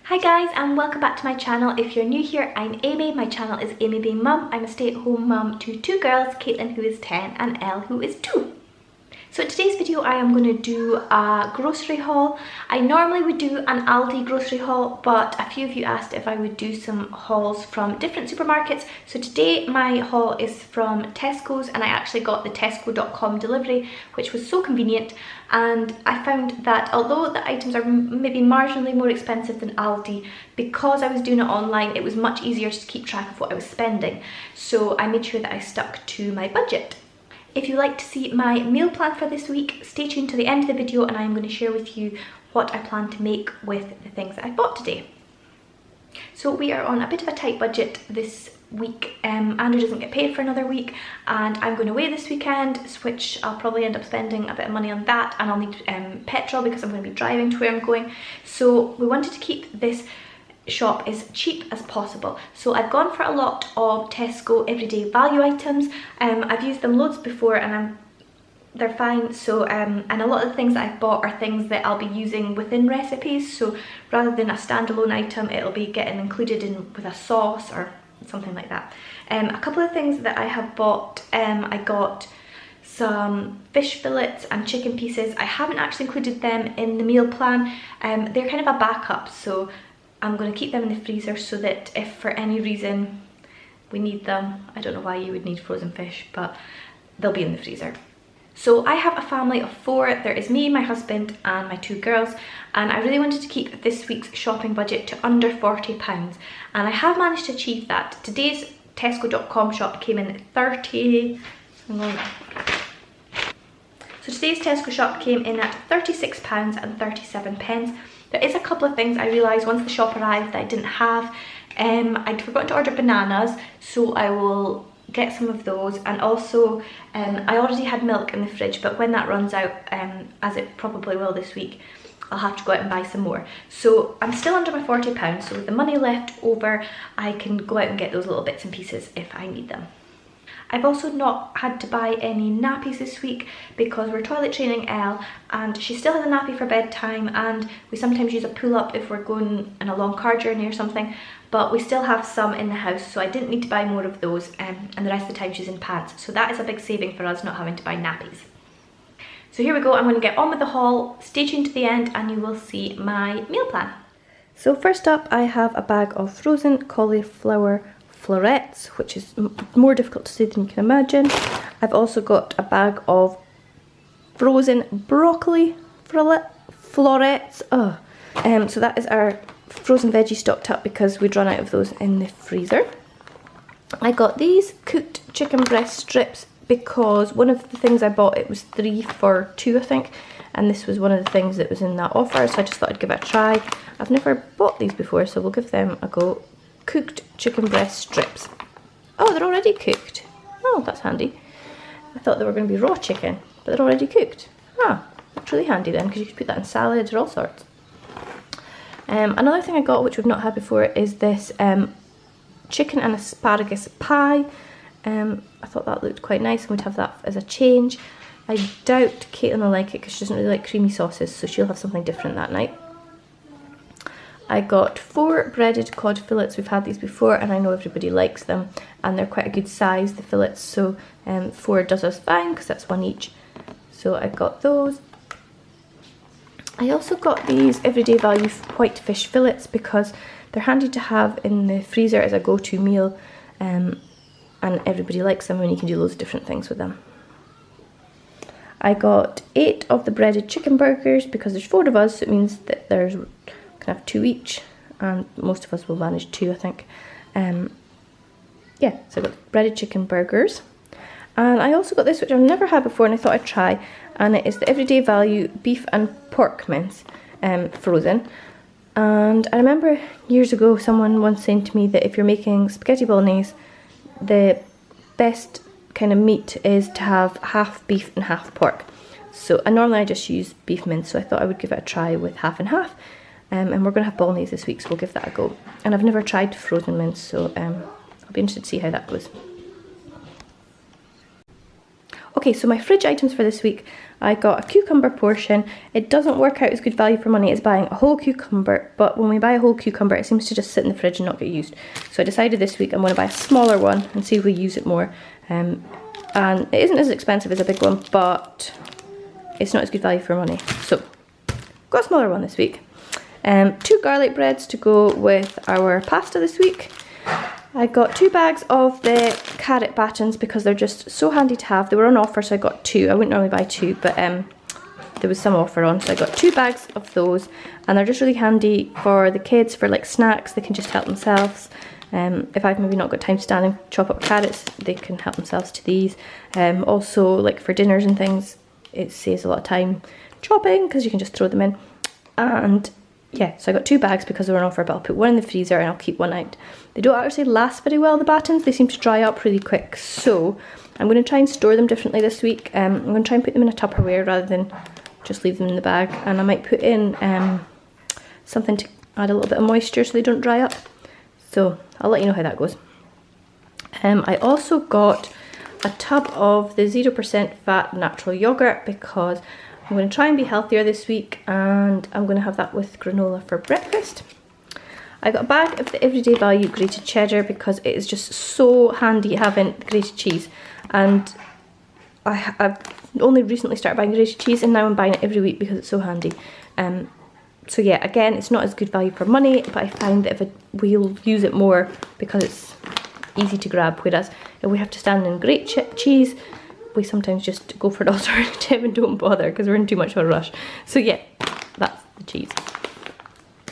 Hi guys, and welcome back to my channel. If you're new here, I'm Amy. My channel is AmyBeingMum. I'm a stay-at-home mum to two girls, Caitlin who is 10 and Elle who is 2. So in today's video I am going to do a grocery haul. I normally would do an Aldi grocery haul, but a few of you asked if I would do some hauls from different supermarkets. So today my haul is from Tesco's, and I actually got the Tesco.com delivery, which was so convenient. And I found that although the items are maybe marginally more expensive than Aldi, because I was doing it online, it was much easier to keep track of what I was spending. So I made sure that I stuck to my budget. If you'd like to see my meal plan for this week, stay tuned to the end of the video and I'm going to share with you what I plan to make with the things that I bought today. So we are on a bit of a tight budget this week. Andrew doesn't get paid for another week and I'm going away this weekend, which I'll probably end up spending a bit of money on that, and I'll need petrol because I'm going to be driving to where I'm going. So we wanted to keep this shop as cheap as possible, so I've gone for a lot of Tesco everyday value items. I've used them loads before and they're fine. So and a lot of the things that I've bought are things that I'll be using within recipes, so rather than a standalone item it'll be getting included in with a sauce or something like that. A couple of things that I have bought, I got some fish fillets and chicken pieces. I haven't actually included them in the meal plan. They're kind of a backup, so I'm going to keep them in the freezer so that if for any reason we need them, I don't know why you would need frozen fish, but they'll be in the freezer. So I have a family of 4. There is me, my husband and my 2 girls, and I really wanted to keep this week's shopping budget to under £40, and I have managed to achieve that. Today's Tesco.com shop came in at 30... So today's Tesco shop came in at £36.37. There is a couple of things I realised once the shop arrived that I didn't have. I'd forgotten to order bananas, so I will get some of those, and also I already had milk in the fridge, but when that runs out, as it probably will this week, I'll have to go out and buy some more. So I'm still under my £40, so with the money left over I can go out and get those little bits and pieces if I need them. I've also not had to buy any nappies this week because we're toilet training Elle and she still has a nappy for bedtime, and we sometimes use a pull-up if we're going on a long car journey or something, but we still have some in the house, so I didn't need to buy more of those, and the rest of the time she's in pants, so that is a big saving for us, not having to buy nappies. So here we go, I'm going to get on with the haul. Stay tuned to the end and you will see my meal plan. So first up I have a bag of frozen cauliflower florets, which is more difficult to say than you can imagine. I've also got a bag of frozen broccoli florets. So that is our frozen veggie stocked up because we'd run out of those in the freezer. I got these cooked chicken breast strips because one of the things I bought, it was 3 for 2 I think, and this was one of the things that was in that offer, so I just thought I'd give it a try. I've never bought these before, so we'll give them a go. Cooked chicken breast strips. Oh, they're already cooked. Oh, that's handy. I thought they were going to be raw chicken, but they're already cooked. Ah, that's really handy then, because you could put that in salads or all sorts. Another thing I got, which we've not had before, is this chicken and asparagus pie. I thought that looked quite nice and we'd have that as a change. I doubt Caitlin will like it because she doesn't really like creamy sauces, so she'll have something different that night. I got 4 breaded cod fillets. We've had these before and I know everybody likes them, and they're quite a good size, the fillets, so 4 does us fine because that's 1 each. So I got those. I also got these everyday value white fish fillets because they're handy to have in the freezer as a go-to meal, and everybody likes them and you can do loads of different things with them. I got 8 of the breaded chicken burgers because there's 4 of us, so it means that there's can have 2 each, and most of us will manage 2 I think. Yeah, so I got breaded chicken burgers, and I also got this, which I've never had before and I thought I'd try, and it is the everyday value beef and pork mince, frozen. And I remember years ago someone once saying to me that if you're making spaghetti bolognese, the best kind of meat is to have half beef and half pork. So normally I just use beef mince, so I thought I would give it a try with half and half. And we're going to have bolognese this week, so we'll give that a go. And I've never tried frozen mince, so I'll be interested to see how that goes. Okay, so my fridge items for this week I got a cucumber portion. It doesn't work out as good value for money as buying a whole cucumber, but when we buy a whole cucumber it seems to just sit in the fridge and not get used. So I decided this week I'm going to buy a smaller one and see if we use it more. And it isn't as expensive as a big one, but it's not as good value for money. So got a smaller one this week. 2 garlic breads to go with our pasta this week. I got 2 bags of the carrot battens because they're just so handy to have. They were on offer, so I got 2. I wouldn't normally buy 2, but there was some offer on, so I got 2 bags of those, and they're just really handy for the kids, for like snacks. They can just help themselves. If I've maybe not got time to stand and chop up carrots, they can help themselves to these. Also, like for dinners and things, it saves a lot of time chopping because you can just throw them in. And yeah, so I got 2 bags because they were on offer, but I'll put one in the freezer and I'll keep one out. They don't actually last very well, the battens. They seem to dry up really quick, so I'm going to try and store them differently this week. I'm going to try and put them in a Tupperware rather than just leave them in the bag, and I might put in something to add a little bit of moisture so they don't dry up. So I'll let you know how that goes. I also got a tub of the 0% fat natural yogurt because I'm going to try and be healthier this week, and I'm going to have that with granola for breakfast. I got a bag of the Everyday Value grated cheddar because it is just so handy having grated cheese, and I've only recently started buying grated cheese, and now I'm buying it every week because it's so handy. So yeah, again, it's not as good value for money, but I find that we'll use it more because it's easy to grab, whereas if we have to stand and grate cheese, we sometimes just go for an alternative and don't bother because we're in too much of a rush. So yeah, that's the cheese.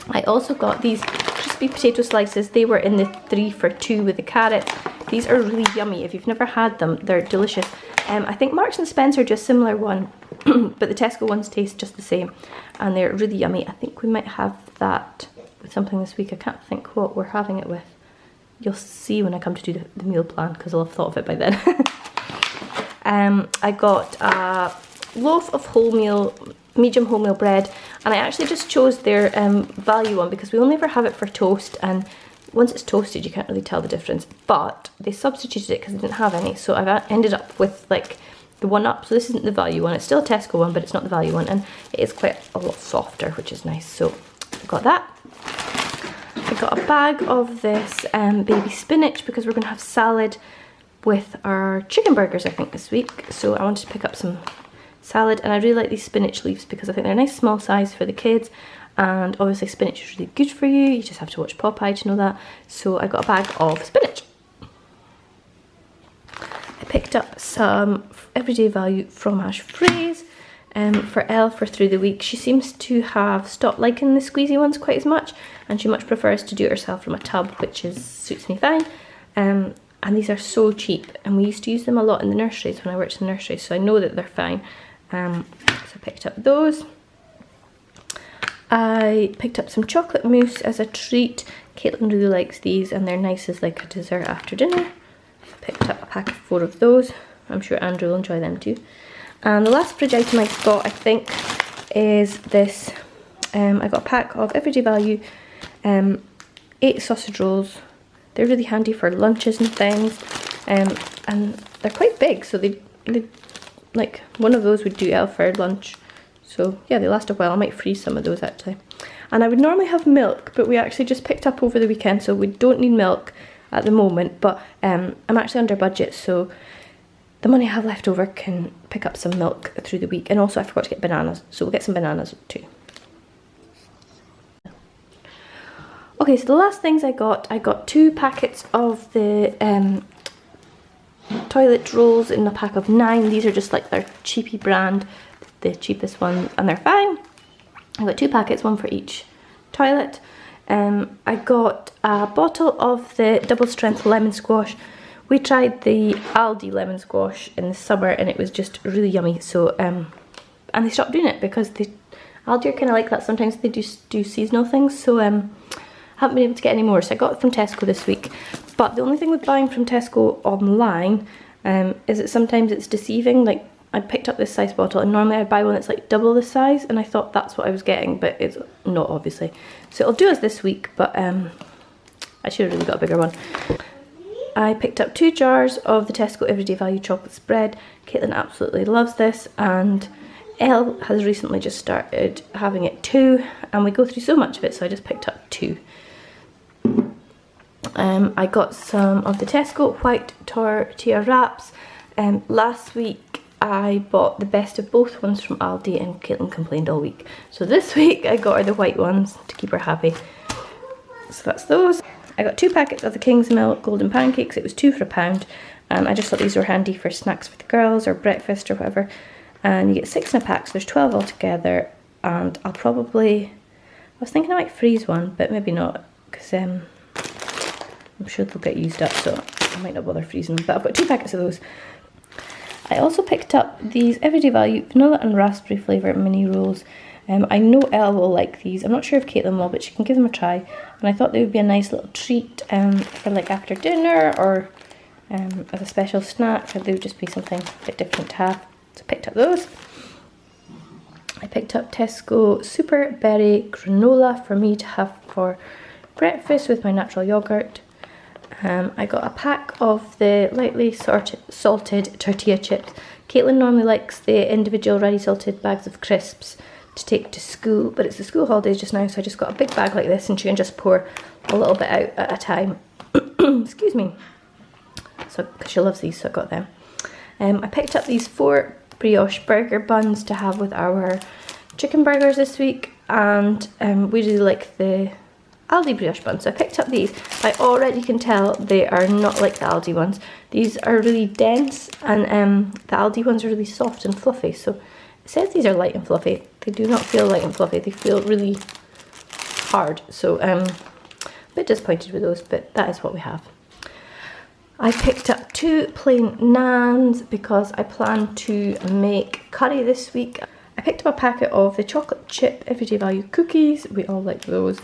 I also got these crispy potato slices. They were in the 3 for 2 with the carrots. These are really yummy. If you've never had them, they're delicious. I think Marks and Spencer do a similar one, but the Tesco ones taste just the same, and they're really yummy. I think we might have that with something this week. I can't think what we're having it with. You'll see when I come to do the meal plan because I'll have thought of it by then. I got a loaf of wholemeal, medium wholemeal bread, and I actually just chose their value one because we only ever have it for toast, and once it's toasted you can't really tell the difference, but they substituted it because they didn't have any, so I've ended up with like the 1-up. So this isn't the value one, it's still a Tesco one, but it's not the value one, and it is quite a lot softer, which is nice. So I got that. I got a bag of this baby spinach because we're going to have salad with our chicken burgers I think this week, so I wanted to pick up some salad, and I really like these spinach leaves because I think they're a nice small size for the kids, and obviously spinach is really good for you. You just have to watch Popeye to know that. So I got a bag of spinach. I picked up some Everyday Value fromage fraise for Elle for through the week. She seems to have stopped liking the squeezy ones quite as much, and she much prefers to do it herself from a tub, which suits me fine. And these are so cheap, and we used to use them a lot in the nurseries when I worked in the nursery, so I know that they're fine. So I picked up those. I picked up some chocolate mousse as a treat. Caitlin really likes these, and they're nice as like a dessert after dinner. I picked up a pack of 4 of those. I'm sure Andrew will enjoy them too. And the last fridge item I got, I think, is this. I got a pack of Everyday Value 8 sausage rolls. They're really handy for lunches and things, and they're quite big, so they like one of those would do Elle for lunch. So yeah, they last a while. I might freeze some of those actually. And I would normally have milk, but we actually just picked up over the weekend, so we don't need milk at the moment. But I'm actually under budget, so the money I have left over can pick up some milk through the week. And also I forgot to get bananas, so we'll get some bananas too. Okay, so the last things I got 2 packets of the toilet rolls in a pack of 9. These are just like their cheapy brand, the cheapest one, and they're fine. I got 2 packets, 1 for each toilet. I got a bottle of the double strength lemon squash. We tried the Aldi lemon squash in the summer and it was just really yummy. So and they stopped doing it because Aldi are kind of like that. Sometimes they just do seasonal things. So haven't been able to get any more, so I got it from Tesco this week. But the only thing with buying from Tesco online is that sometimes it's deceiving. Like I picked up this size bottle and normally I'd buy one that's like double the size, and I thought that's what I was getting, but it's not, obviously. So it'll do us this week, but I should have really got a bigger one. I picked up 2 jars of the Tesco Everyday Value chocolate spread. Caitlin absolutely loves this, and Elle has recently just started having it too, and we go through so much of it, so I just picked up 2. I got some of the Tesco white tortilla wraps. Last week I bought the best of both ones from Aldi, and Caitlin complained all week. So this week I got her the white ones to keep her happy. So that's those. I got 2 packets of the King's Milk golden pancakes. It was 2 for £1. I just thought these were handy for snacks for the girls or breakfast or whatever. And you get 6 in a pack, so there's 12 altogether. And I'll probably, I was thinking I might freeze one, but maybe not, because I'm sure they'll get used up, so I might not bother freezing them. But I've got 2 packets of those. I also picked up these Everyday Value vanilla and raspberry flavour mini rolls. I know Elle will like these. I'm not sure if Caitlin will, but she can give them a try. And I thought they would be a nice little treat for like after dinner, or as a special snack, or they would just be something a bit different to have. So I picked up those. I picked up Tesco Super Berry Granola for me to have for breakfast with my natural yoghurt. I got a pack of the lightly salted tortilla chips. Caitlin normally likes the individual ready salted bags of crisps to take to school, but it's the school holidays just now, so I just got a big bag like this, and she can just pour a little bit out at a time. Excuse me. So, because she loves these, so I got them. I picked up these 4 brioche burger buns to have with our chicken burgers this week, and we really like the Aldi brioche buns, so I picked up these. I already can tell they are not like the Aldi ones. These are really dense, and the Aldi ones are really soft and fluffy. So it says these are light and fluffy. They do not feel light and fluffy. They feel really hard. So a bit disappointed with those, but that is what we have. I picked up 2 plain naans because I plan to make curry this week. I picked up a packet of the chocolate chip Everyday Value cookies. We all like those,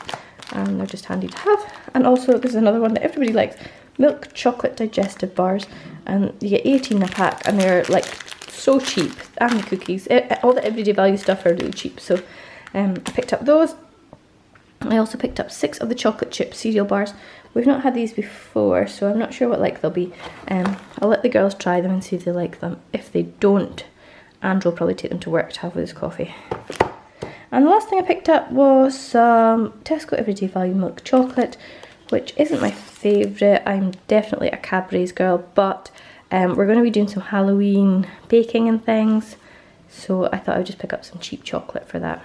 and they're just handy to have. And also there's another one that everybody likes, milk chocolate digestive bars, and you get 18 in a pack, and they're like so cheap. And the cookies, all the Everyday Value stuff are really cheap, so I picked up those. I also picked up 6 of the chocolate chip cereal bars. We've not had these before, so I'm not sure what like they'll be. I'll let the girls try them and see if they like them. If they don't, Andrew will probably take them to work to have with his coffee. And the last thing I picked up was some Tesco Everyday Value milk chocolate, which isn't my favourite. I'm definitely a Cadbury's girl, but we're going to be doing some Halloween baking and things, so I thought I would just pick up some cheap chocolate for that.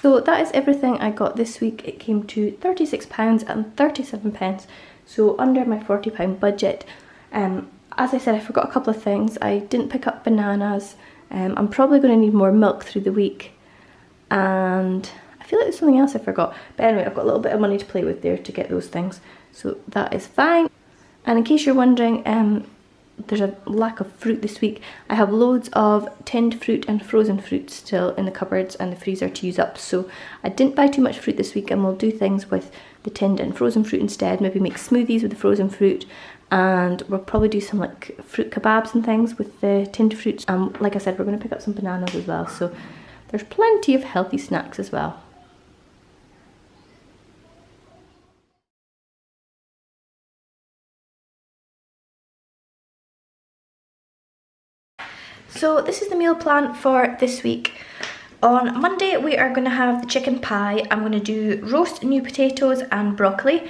So that is everything I got this week. It came to £36.37, so under my £40 budget. As I said, I forgot a couple of things. I didn't pick up bananas. I'm probably going to need more milk through the week, and I feel like there's something else I forgot. But anyway, I've got a little bit of money to play with there to get those things, so that is fine. And in case you're wondering, there's a lack of fruit this week. I have loads of tinned fruit and frozen fruit still in the cupboards and the freezer to use up, so I didn't buy too much fruit this week, and we'll do things with the tinned and frozen fruit instead. Maybe make smoothies with the frozen fruit, and we'll probably do some like fruit kebabs and things with the tinned fruits. Like I said, we're going to pick up some bananas as well, so there's plenty of healthy snacks as well. So this is the meal plan for this week. On Monday we are going to have the chicken pie. I'm going to do roast new potatoes and broccoli.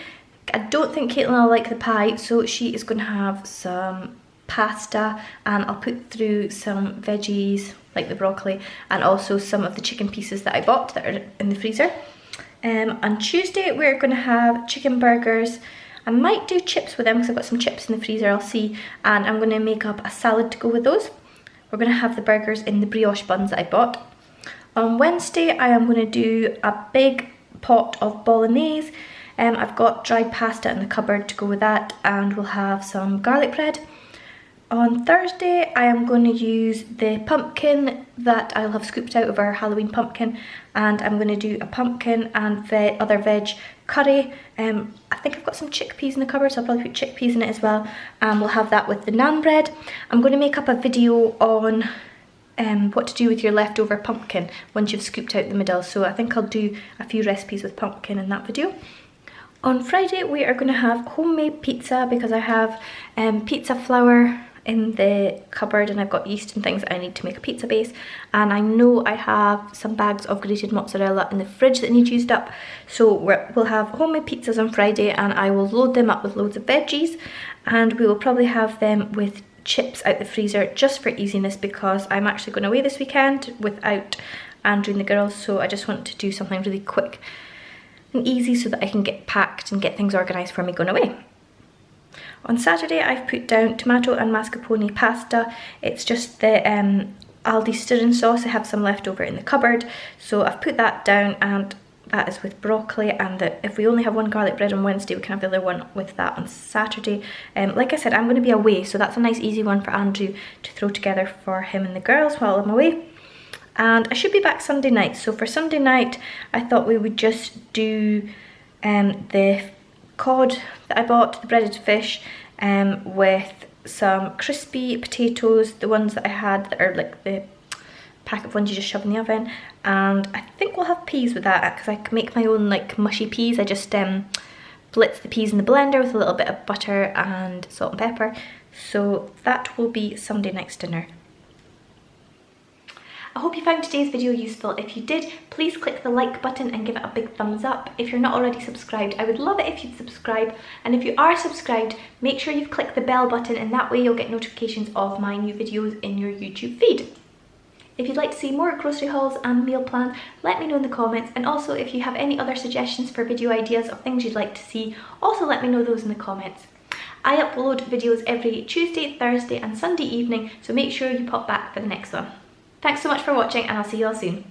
I don't think Caitlin will like the pie, so she is going to have some pasta, and I'll put through some veggies like the broccoli and also some of the chicken pieces that I bought that are in the freezer. On Tuesday we're going to have chicken burgers. I might do chips with them because I've got some chips in the freezer, I'll see, and I'm going to make up a salad to go with those. We're going to have the burgers in the brioche buns that I bought. On Wednesday I am going to do a big pot of bolognese. I've got dried pasta in the cupboard to go with that, and we'll have some garlic bread. On Thursday I am going to use the pumpkin that I'll have scooped out of our Halloween pumpkin, and I'm going to do a pumpkin and other veg curry. I think I've got some chickpeas in the cupboard, so I'll probably put chickpeas in it as well, and we'll have that with the naan bread. I'm going to make up a video on what to do with your leftover pumpkin once you've scooped out the middle, so I think I'll do a few recipes with pumpkin in that video. On Friday we are going to have homemade pizza because I have pizza flour in the cupboard, and I've got yeast and things I need to make a pizza base, and I know I have some bags of grated mozzarella in the fridge that need used up, so we'll have homemade pizzas on Friday, and I will load them up with loads of veggies, and we will probably have them with chips out the freezer just for easiness, because I'm actually going away this weekend without Andrew and the girls, so I just want to do something really quick and easy so that I can get packed and get things organised for me going away. On Saturday I've put down tomato and mascarpone pasta. It's just the Aldi stirring sauce. I have some left over in the cupboard, so I've put that down, and that is with broccoli, and if we only have one garlic bread on Wednesday, we can have the other one with that on Saturday. Like I said, I'm going to be away, so that's a nice easy one for Andrew to throw together for him and the girls while I'm away. And I should be back Sunday night, so for Sunday night I thought we would just do the cod that I bought, the breaded fish, with some crispy potatoes, the ones that I had that are like the pack of ones you just shove in the oven, and I think we'll have peas with that, because I can make my own like mushy peas. I just blitz the peas in the blender with a little bit of butter and salt and pepper, so that will be Sunday night's dinner. I hope you found today's video useful. If you did, please click the like button and give it a big thumbs up. If you're not already subscribed, I would love it if you'd subscribe. And if you are subscribed, make sure you've clicked the bell button, and that way you'll get notifications of my new videos in your YouTube feed. If you'd like to see more grocery hauls and meal plans, let me know in the comments. And also, if you have any other suggestions for video ideas of things you'd like to see, also let me know those in the comments. I upload videos every Tuesday, Thursday and Sunday evening, so make sure you pop back for the next one. Thanks so much for watching, and I'll see you all soon.